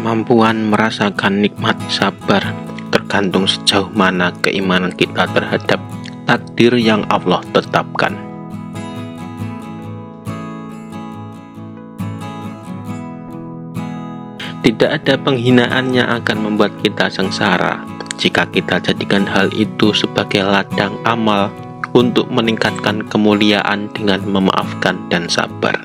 Kemampuan merasakan nikmat sabar tergantung sejauh mana keimanan kita terhadap takdir yang Allah tetapkan. Tidak ada penghinaan yang akan membuat kita sengsara jika kita jadikan hal itu sebagai ladang amal untuk meningkatkan kemuliaan dengan memaafkan dan sabar.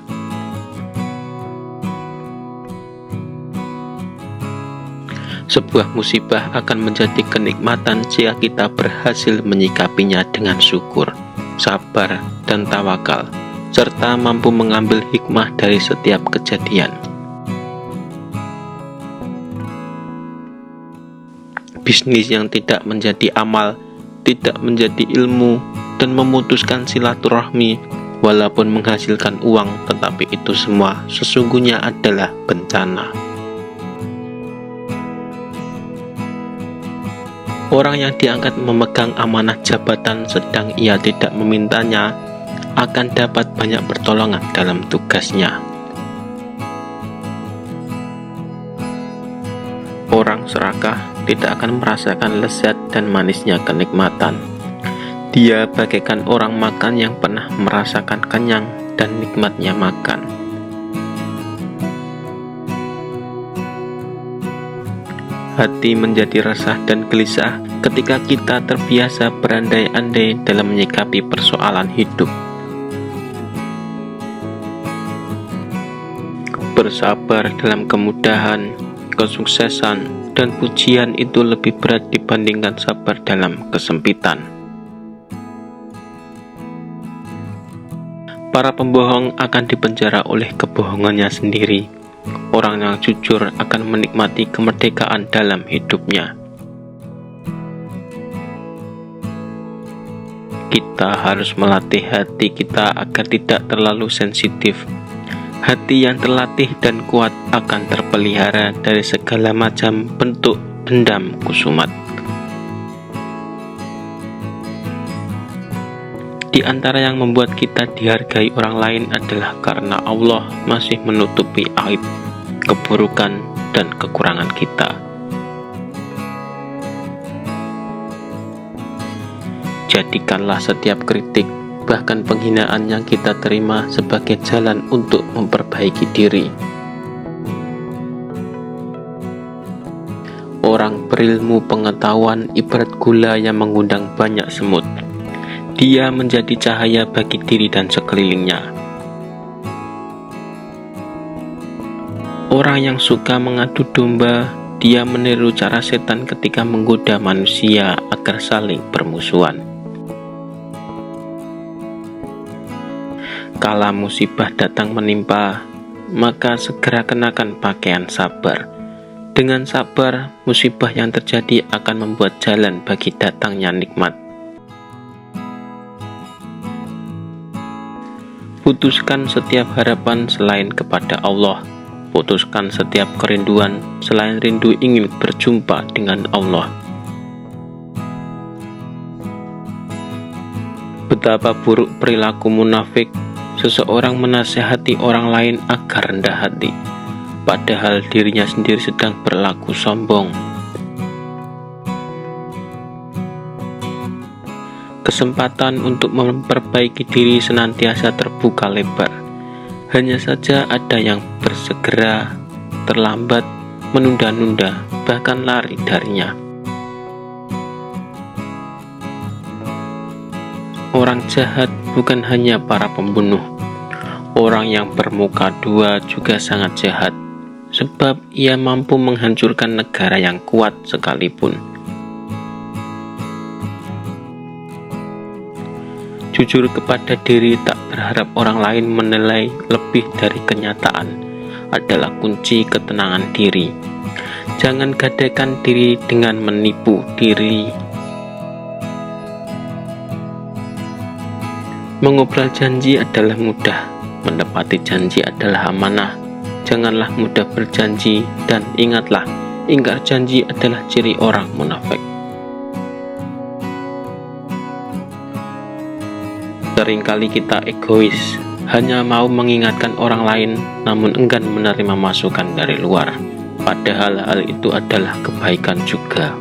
Sebuah musibah akan menjadi kenikmatan jika kita berhasil menyikapinya dengan syukur, sabar, dan tawakal, serta mampu mengambil hikmah dari setiap kejadian. Bisnis yang tidak menjadi amal, tidak menjadi ilmu, dan memutuskan silaturahmi, walaupun menghasilkan uang, tetapi itu semua sesungguhnya adalah bencana. Orang yang diangkat memegang amanah jabatan sedang ia tidak memintanya akan dapat banyak pertolongan dalam tugasnya. Orang serakah tidak akan merasakan lezat dan manisnya kenikmatan. Dia bagaikan orang makan yang pernah merasakan kenyang dan nikmatnya makan. Hati menjadi resah dan gelisah ketika kita terbiasa berandai-andai dalam menyikapi persoalan hidup. Bersabar dalam kemudahan, kesuksesan, dan pujian itu lebih berat dibandingkan sabar dalam kesempitan. Para pembohong akan dipenjara oleh kebohongannya sendiri. Orang yang jujur akan menikmati kemerdekaan dalam hidupnya. Kita harus melatih hati kita agar tidak terlalu sensitif. Hati yang terlatih dan kuat akan terpelihara dari segala macam bentuk dendam kusumat. Di antara yang membuat kita dihargai orang lain adalah karena Allah masih menutupi aib, keburukan, dan kekurangan kita. Jadikanlah setiap kritik, bahkan penghinaan yang kita terima sebagai jalan untuk memperbaiki diri. Orang berilmu pengetahuan ibarat gula yang mengundang banyak semut. Dia menjadi cahaya bagi diri dan sekelilingnya. Orang yang suka mengadu domba, dia meniru cara setan ketika menggoda manusia agar saling bermusuhan. Kala musibah datang menimpa, maka segera kenakan pakaian sabar. Dengan sabar, musibah yang terjadi akan membuat jalan bagi datangnya nikmat. Putuskan setiap harapan selain kepada Allah. Putuskan setiap kerinduan selain rindu ingin berjumpa dengan Allah. Betapa buruk perilaku munafik. Seseorang menasihati orang lain agar rendah hati, padahal dirinya sendiri sedang berlaku sombong. Kesempatan untuk memperbaiki diri senantiasa terbuka lebar. Hanya saja ada yang bersegera, terlambat, menunda-nunda, bahkan lari darinya. Orang jahat bukan hanya para pembunuh. Orang yang bermuka dua juga sangat jahat, sebab ia mampu menghancurkan negara yang kuat sekalipun. Jujur kepada diri, tak berharap orang lain menilai lebih dari kenyataan, adalah kunci ketenangan diri. Jangan gadaikan diri dengan menipu diri. Mengobrol janji adalah mudah, menepati janji adalah amanah. Janganlah mudah berjanji, dan ingatlah, ingkar janji adalah ciri orang munafik. Seringkali kita egois, hanya mau mengingatkan orang lain, namun enggan menerima masukan dari luar. padahal hal itu adalah kebaikan juga.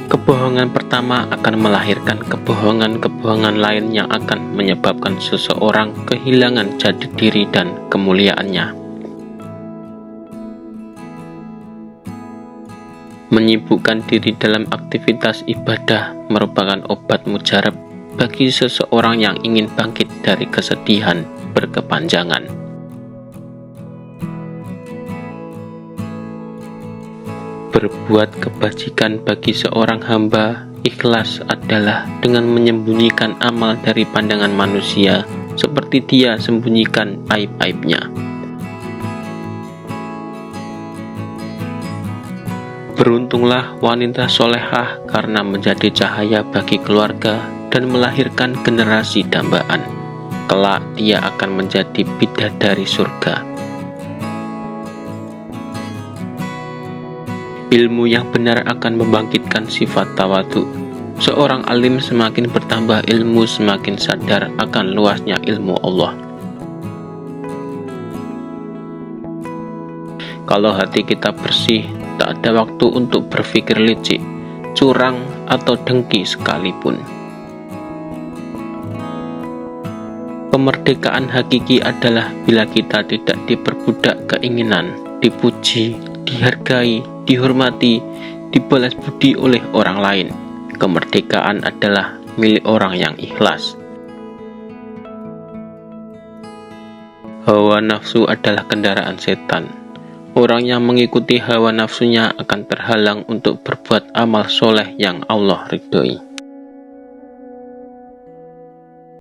Kebohongan pertama akan melahirkan kebohongan-kebohongan lain yang akan menyebabkan seseorang kehilangan jati diri dan kemuliaannya. Menyibukkan diri dalam aktivitas ibadah merupakan obat mujarab bagi seseorang yang ingin bangkit dari kesedihan berkepanjangan. Berbuat kebajikan bagi seorang hamba ikhlas adalah dengan menyembunyikan amal dari pandangan manusia seperti dia sembunyikan aib-aibnya. Beruntunglah wanita solehah karena menjadi cahaya bagi keluarga dan melahirkan generasi dambaan. Kelak dia akan menjadi bidadari surga. Ilmu yang benar akan membangkitkan sifat tawadhu. Seorang alim semakin bertambah ilmu, semakin sadar akan luasnya ilmu Allah. Kalau hati kita bersih, tak ada waktu untuk berpikir licik, curang, atau dengki sekalipun. Kemerdekaan hakiki adalah bila kita tidak diperbudak keinginan, dipuji, dihargai, dihormati, dibalas budi oleh orang lain. Kemerdekaan adalah milik orang yang ikhlas. Hawa nafsu adalah kendaraan setan. Orang yang mengikuti hawa nafsunya akan terhalang untuk berbuat amal soleh yang Allah ridhoi.